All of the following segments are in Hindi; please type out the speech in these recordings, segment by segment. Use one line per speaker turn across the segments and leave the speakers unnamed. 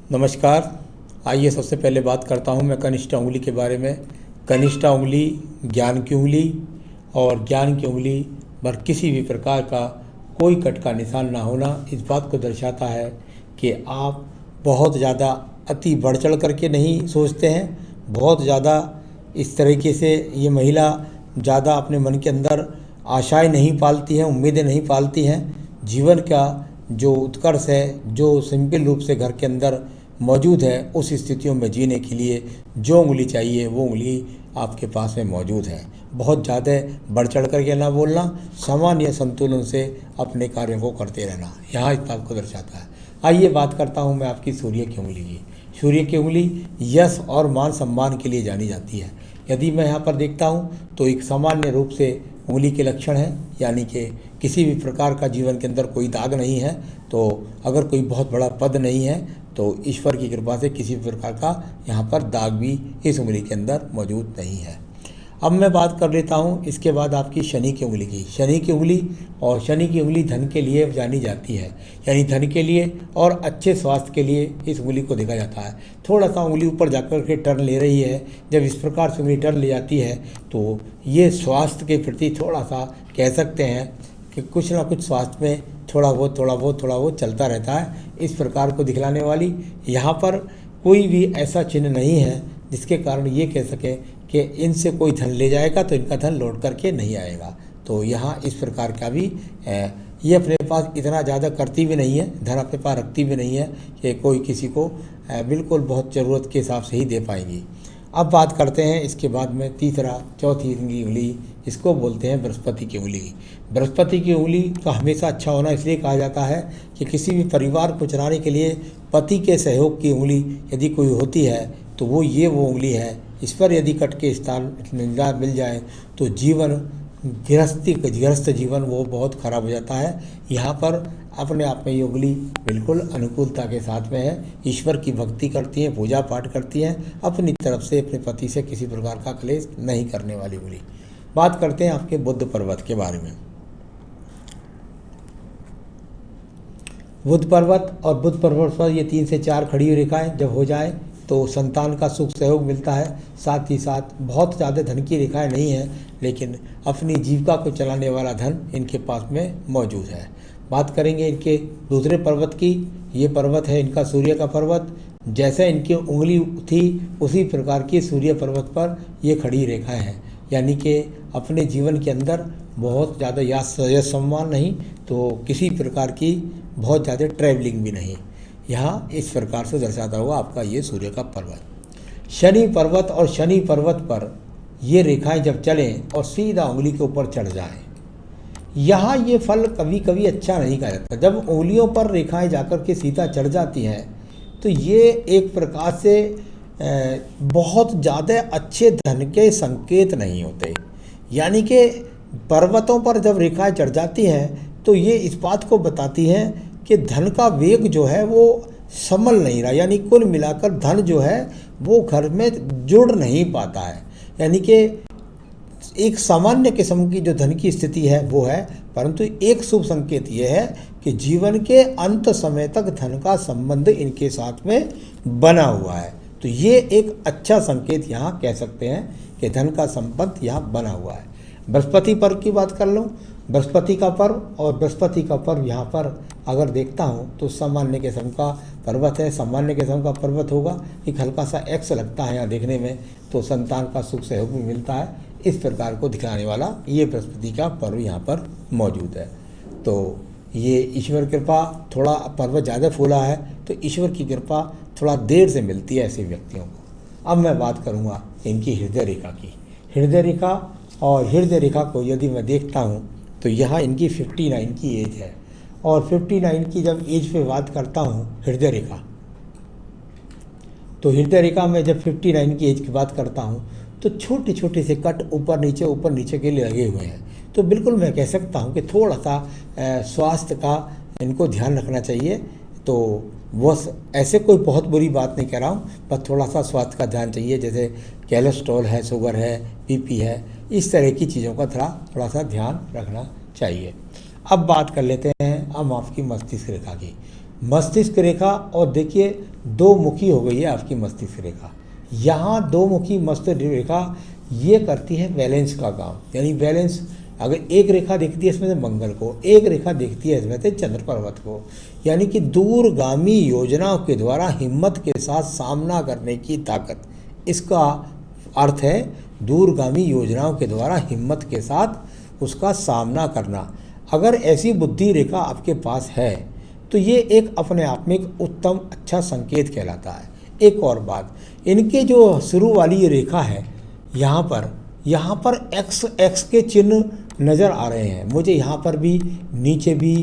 नमस्कार। आइए सबसे पहले बात करता हूँ मैं कनिष्ठा उंगली के बारे में। कनिष्ठा उंगली ज्ञान की उंगली और ज्ञान की उंगली पर किसी भी प्रकार का कोई कट का निशान ना होना इस बात को दर्शाता है कि आप बहुत ज़्यादा अति बढ़ चढ़ करके नहीं सोचते हैं। बहुत ज़्यादा इस तरीके से ये महिला ज़्यादा अपने मन के अंदर आशाएं नहीं पालती हैं, उम्मीदें नहीं पालती हैं। जीवन का जो उत्कर्ष है, जो सिंपल रूप से घर के अंदर मौजूद है, उस स्थितियों में जीने के लिए जो उंगली चाहिए वो उंगली आपके पास में मौजूद है। बहुत ज़्यादा बढ़ चढ़ करके ना बोलना, सामान्य संतुलन से अपने कार्यों को करते रहना, यहाँ इस बात को दर्शाता है। आइए बात करता हूँ मैं आपकी सूर्य की उंगली की। सूर्य की उंगली यश और मान सम्मान के लिए जानी जाती है। यदि मैं यहाँ पर देखता हूँ तो एक सामान्य रूप से उंगली के लक्षण है, यानी कि किसी भी प्रकार का जीवन के अंदर कोई दाग नहीं है। तो अगर कोई बहुत बड़ा पद नहीं है तो ईश्वर की कृपा से किसी भी प्रकार का यहाँ पर दाग भी इस उंगली के अंदर मौजूद नहीं है। अब मैं बात कर लेता हूँ इसके बाद आपकी शनि की उंगली की। शनि की उंगली और शनि की उंगली धन के लिए जानी जाती है, यानी धन के लिए और अच्छे स्वास्थ्य के लिए इस उंगली को देखा जाता है। थोड़ा सा उंगली ऊपर जाकर के टर्न ले रही है, जब इस प्रकार से उंगली टर्न ले जाती है तो ये स्वास्थ्य के प्रति थोड़ा सा कह सकते हैं कि कुछ ना कुछ स्वास्थ्य में थोड़ा बहुत चलता रहता है। इस प्रकार को दिखलाने वाली यहाँ पर कोई भी ऐसा चिन्ह नहीं है जिसके कारण ये कह सके कि इनसे कोई धन ले जाएगा तो इनका धन लौट करके नहीं आएगा। तो यहाँ इस प्रकार का भी ये अपने पास इतना ज़्यादा करती भी नहीं है, धन अपने पास रखती भी नहीं है कि कोई किसी को बिल्कुल बहुत ज़रूरत के हिसाब से ही दे पाएंगी। अब बात करते हैं इसके बाद में चौथी उंगली, इसको बोलते हैं बृहस्पति की उंगली। बृहस्पति की उंगली का हमेशा अच्छा होना इसलिए कहा जाता है कि किसी भी परिवार को चलाने के लिए पति के सहयोग की उंगली यदि कोई होती है तो वो उंगली है। इस पर यदि कट के स्थान मिल जाए तो गृहस्थ जीवन वो बहुत खराब हो जाता है। यहाँ पर अपने आप में ये उंगली बिल्कुल अनुकूलता के साथ में है। ईश्वर की भक्ति करती हैं, पूजा पाठ करती हैं, अपनी तरफ से अपने पति से किसी प्रकार का क्लेश नहीं करने वाली उंगली। बात करते हैं आपके बुध पर्वत के बारे में। बुध पर्वत और बुध पर्वत पर ये 3 से 4 खड़ी हुई रेखाएं जब हो जाए तो संतान का सुख सहयोग मिलता है। साथ ही साथ बहुत ज़्यादा धन की रेखाएं नहीं है, लेकिन अपनी जीविका को चलाने वाला धन इनके पास में मौजूद है। बात करेंगे इनके दूसरे पर्वत की। ये पर्वत है इनका सूर्य का पर्वत। जैसे इनकी उंगली थी उसी प्रकार की सूर्य पर्वत पर ये खड़ी रेखाएं हैं, यानी कि अपने जीवन के अंदर बहुत ज़्यादा यश सम्मान नहीं तो किसी प्रकार की बहुत ज़्यादा ट्रैवलिंग भी नहीं। यहाँ इस प्रकार से दर्शाता हुआ आपका ये सूर्य का पर्वत। शनि पर्वत और शनि पर्वत पर ये रेखाएं जब चलें और सीधा उंगली के ऊपर चढ़ जाएं, यहाँ ये फल कभी कभी अच्छा नहीं कहा जाता। जब उंगलियों पर रेखाएं जाकर के सीधा चढ़ जाती हैं तो ये एक प्रकार से बहुत ज़्यादा अच्छे धन के संकेत नहीं होते। यानी कि पर्वतों पर जब रेखाएं चढ़ जाती हैं तो ये इस बात को बताती हैं कि धन का वेग जो है वो संभल नहीं रहा, यानी कुल मिलाकर धन जो है वो घर में जुड़ नहीं पाता है। यानी कि एक सामान्य किस्म की जो धन की स्थिति है वो है, परंतु एक शुभ संकेत ये है कि जीवन के अंत समय तक धन का संबंध इनके साथ में बना हुआ है। तो ये एक अच्छा संकेत यहाँ कह सकते हैं कि धन का संबंध यहाँ बना हुआ है। बृहस्पति पर्व की बात कर लूँ। बृहस्पति का पर्व और बृहस्पति का पर्व यहाँ पर अगर देखता हूँ तो सामान्य किस्म का पर्वत है। सामान्य किस्म का पर्वत होगा, एक हल्का सा एक्स लगता है यहाँ देखने में, तो संतान का सुख सहयोग भी मिलता है। इस प्रकार को दिखाने वाला ये बृहस्पति का पर्व यहाँ पर मौजूद है। तो ये ईश्वर कृपा, थोड़ा पर्वत ज़्यादा फूला है तो ईश्वर की कृपा थोड़ा देर से मिलती है ऐसे व्यक्तियों को। अब मैं बात करूँगा इनकी हृदय रेखा की। हृदय रेखा और हृदय रेखा को यदि मैं देखता हूँ तो यहाँ इनकी 59 की एज है, और 59 की जब एज पे बात करता हूँ हृदय रेखा, तो हृदय रेखा में जब 59 की एज की बात करता हूँ तो छोटे छोटे से कट ऊपर नीचे के लिए लगे हुए हैं। तो बिल्कुल मैं कह सकता हूँ कि थोड़ा सा स्वास्थ्य का इनको ध्यान रखना चाहिए। तो बस ऐसे कोई बहुत बुरी बात नहीं कह रहा हूँ, पर थोड़ा सा स्वास्थ्य का ध्यान चाहिए, जैसे कोलेस्ट्रॉल है, शुगर है, बीपी है, इस तरह की चीज़ों का थोड़ा सा ध्यान रखना चाहिए। अब बात कर लेते हैं हम आपकी मस्तिष्क रेखा की। मस्तिष्क रेखा और देखिए दो मुखी हो गई है आपकी मस्तिष्क रेखा। यहाँ दो मुखी मस्तिष्क रेखा ये करती है बैलेंस का काम, यानी बैलेंस। अगर एक रेखा दिखती है इसमें से मंगल को, एक रेखा दिखती है इसमें से चंद्र पर्वत को, यानी कि दूरगामी योजनाओं के द्वारा हिम्मत के साथ सामना करने की ताकत, इसका अर्थ है दूरगामी योजनाओं के द्वारा हिम्मत के साथ उसका सामना करना। अगर ऐसी बुद्धि रेखा आपके पास है तो ये एक अपने आप में एक उत्तम अच्छा संकेत कहलाता है। एक और बात, इनके जो शुरू वाली ये रेखा है यहाँ पर एक्स के चिन्ह नज़र आ रहे हैं मुझे, यहाँ पर भी, नीचे भी,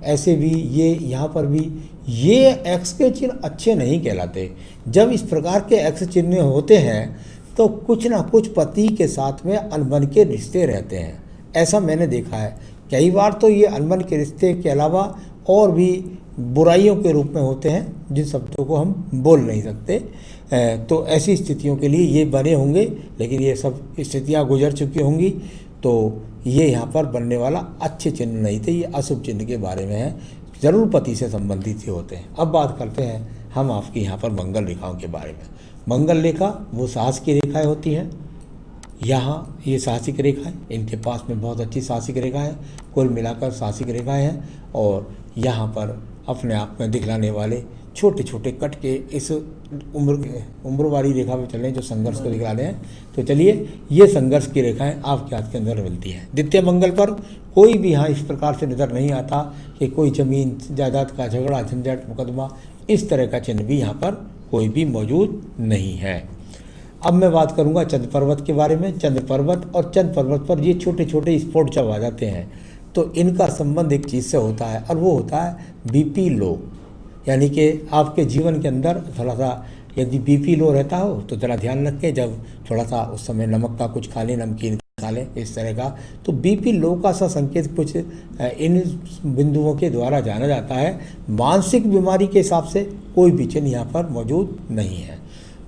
ऐसे भी, ये यहाँ पर भी। ये एक्स के चिन्ह अच्छे नहीं कहलाते। जब इस प्रकार के एक्स चिन्ह होते हैं तो कुछ ना कुछ पति के साथ में अनबन के रिश्ते रहते हैं, ऐसा मैंने देखा है। कई बार तो ये अनबन के रिश्ते के अलावा और भी बुराइयों के रूप में होते हैं जिन शब्दों को हम बोल नहीं सकते। तो ऐसी स्थितियों के लिए ये बने होंगे, लेकिन ये सब स्थितियाँ गुजर चुकी होंगी, तो ये यहाँ पर बनने वाला अच्छे चिन्ह नहीं थे, ये अशुभ चिन्ह के बारे में है, जरूर पति से संबंधित ही होते हैं। अब बात करते हैं हम आपकी यहाँ पर मंगल रेखाओं के बारे में। मंगल रेखा वो साहस की रेखाएँ होती हैं। यहाँ ये साहसिक रेखाएँ, इनके पास में बहुत अच्छी साहसिक रेखाएँ, कुल मिलाकर साहसिक रेखाएँ हैं। और यहाँ पर अपने आप में दिखलाने वाले छोटे छोटे कट के इस उम्र वाली रेखा में चल रहे हैं जो संघर्ष को दिखला रहे हैं। तो चलिए, ये संघर्ष की रेखाएं आपके हाथ के अंदर मिलती हैं। द्वितीय मंगल पर कोई भी यहाँ इस प्रकार से नज़र नहीं आता कि कोई जमीन जायदाद का झगड़ा, झंझट, मुकदमा, इस तरह का चिन्ह भी यहाँ पर कोई भी मौजूद नहीं है। अब मैं बात करूँगा चंद्र पर्वत के बारे में। चंद्र पर्वत और चंद्र पर्वत पर ये छोटे छोटे स्पॉट जब आ जाते हैं तो इनका संबंध एक चीज़ से होता है, और वो होता है बीपी लो। यानी कि आपके जीवन के अंदर थोड़ा सा यदि बीपी लो रहता हो तो ज़रा ध्यान रखें, जब थोड़ा सा उस समय नमक का कुछ खा लें, नमकीन खा लें, इस तरह का। तो बीपी लो का सा संकेत कुछ इन बिंदुओं के द्वारा जाना जाता है। मानसिक बीमारी के हिसाब से कोई भी चिन्ह यहाँ पर मौजूद नहीं है।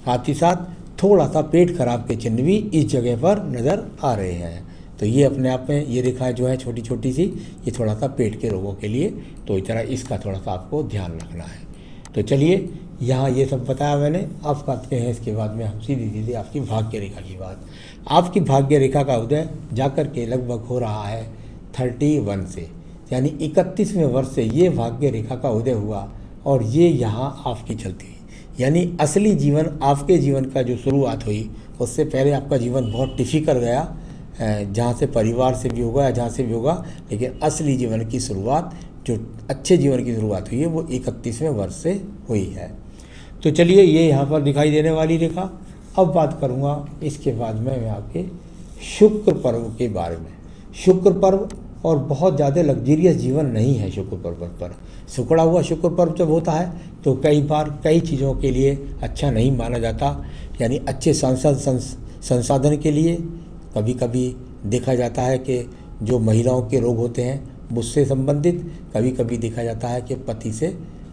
साथ ही साथ थोड़ा सा पेट खराब के चिन्ह भी इस जगह पर नज़र आ रहे हैं। तो ये अपने आप में ये रेखाएं जो है छोटी छोटी सी, ये थोड़ा सा पेट के रोगों के लिए, तो इस तरह इसका थोड़ा सा आपको ध्यान रखना है। तो चलिए, यहाँ ये सब बताया मैंने। अब करते हैं इसके बाद में हम सीधी आपकी भाग्य रेखा की बात। आपकी भाग्य रेखा का उदय जाकर के लगभग हो रहा है 31 से, यानी 31वें वर्ष से ये भाग्य रेखा का उदय हुआ, और ये यहाँ आपकी चलती हुई, यानी असली जीवन, आपके जीवन का जो शुरुआत हुई, उससे पहले आपका जीवन बहुत डिफिकल्ट गया, जहाँ से परिवार से भी होगा या जहाँ से भी होगा, लेकिन असली जीवन की शुरुआत, जो अच्छे जीवन की शुरुआत हुई है, वो 31वें वर्ष से हुई है। तो चलिए, ये यहाँ पर दिखाई देने वाली रेखा। अब बात करूँगा इसके बाद में मैं आपके शुक्र पर्व के बारे में। शुक्र पर्व और बहुत ज़्यादा लग्जरियस जीवन नहीं है शुक्र पर्व पर। सिकुड़ा हुआ शुक्र पर्व जब होता है तो कई बार कई चीज़ों के लिए अच्छा नहीं माना जाता, यानी अच्छे संसाधन के लिए कभी कभी देखा जाता है कि जो महिलाओं के रोग होते हैं उससे संबंधित, कभी कभी देखा जाता है कि पति से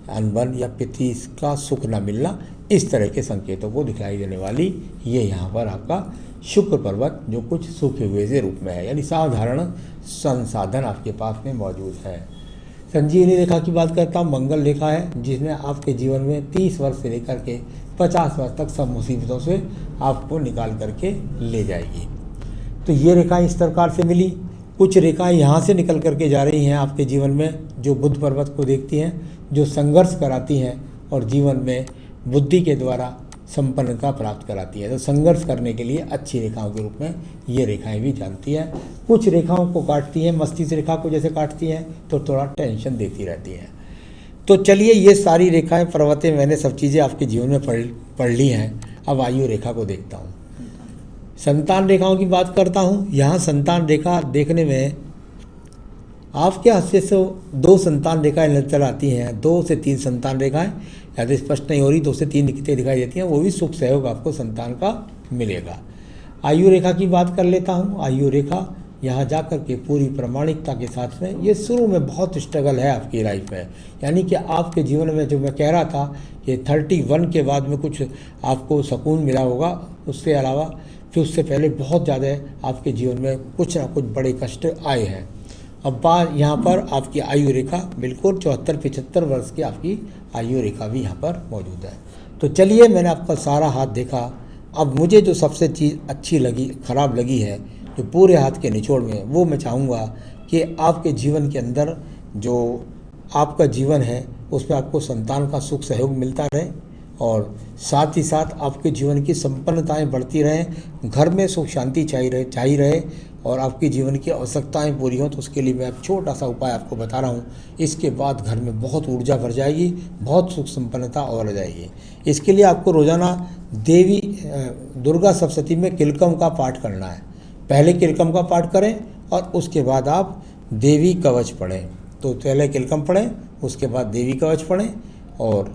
अनबन या पति का सुख न मिलना, इस तरह के संकेतों को दिखाई देने वाली ये यहाँ पर आपका शुक्र पर्वत जो कुछ सूखे हुए से रूप में है, यानी साधारण संसाधन आपके पास में मौजूद है। संजीवनी रेखा की बात करता हूँ। मंगल रेखा है जिसमें आपके जीवन में 30 वर्ष से लेकर के 50 वर्ष तक सब मुसीबतों से आपको निकाल करके ले जाएगी। तो ये रेखाएं इस प्रकार से मिली। कुछ रेखाएं यहाँ से निकल करके जा रही हैं आपके जीवन में, जो बुध पर्वत को देखती हैं, जो संघर्ष कराती हैं और जीवन में बुद्धि के द्वारा संपन्नता प्राप्त कराती है। तो संघर्ष करने के लिए अच्छी रेखाओं के रूप में ये रेखाएं भी जानती हैं। कुछ रेखाओं को काटती हैं, मस्तिष्क रेखा को जैसे काटती हैं तो थोड़ा टेंशन देती रहती हैं। तो चलिए, ये सारी रेखाएं, पर्वतें, मैंने सब चीज़ें आपके जीवन में पढ़ ली हैं। अब आयु रेखा को देखता हूँ। संतान रेखाओं की बात करता हूँ। यहाँ संतान रेखा देखने में आपके हाथ से 2 संतान रेखाएं नजर आती हैं, 2 से 3 संतान रेखाएं, या तो स्पष्ट नहीं हो रही, 2 से 3 दिखते दिखाई देती हैं, वो भी सुख सहयोग आपको संतान का मिलेगा। आयु रेखा की बात कर लेता हूँ। आयु रेखा यहाँ जाकर के पूरी प्रामाणिकता के साथ में, ये शुरू में बहुत स्ट्रगल है आपकी लाइफ में, यानी कि आपके जीवन में जो मैं कह रहा था कि 31 के बाद में कुछ आपको सुकून मिला होगा, उसके अलावा फिर उससे पहले बहुत ज़्यादा आपके जीवन में कुछ ना कुछ बड़े कष्ट आए हैं। अब यहाँ पर आपकी आयु रेखा बिल्कुल 74-75 वर्ष की आपकी आयु रेखा भी यहाँ पर मौजूद है। तो चलिए, मैंने आपका सारा हाथ देखा। अब मुझे जो सबसे चीज़ अच्छी लगी, ख़राब लगी है जो पूरे हाथ के निचोड़ में, वो मैं चाहूँगा कि आपके जीवन के अंदर जो आपका जीवन है उसमें आपको संतान का सुख सहयोग मिलता रहे और साथ ही साथ आपके जीवन की संपन्नताएं बढ़ती रहें, घर में सुख शांति चाहिए रहे और आपके जीवन की आवश्यकताएं पूरी हों। तो उसके लिए मैं एक छोटा सा उपाय आपको बता रहा हूं। इसके बाद घर में बहुत ऊर्जा भर जाएगी, बहुत सुख संपन्नता और आ जाएगी। इसके लिए आपको रोज़ाना देवी दुर्गा सप्तशती में किलकम का पाठ करना है। पहले किलकम का पाठ करें और उसके बाद आप देवी कवच पढ़ें। तो पहले किलकम पढ़ें, उसके बाद देवी कवच पढ़ें और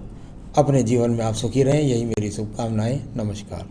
अपने जीवन में आप सुखी रहें। यही मेरी शुभकामनाएं। नमस्कार।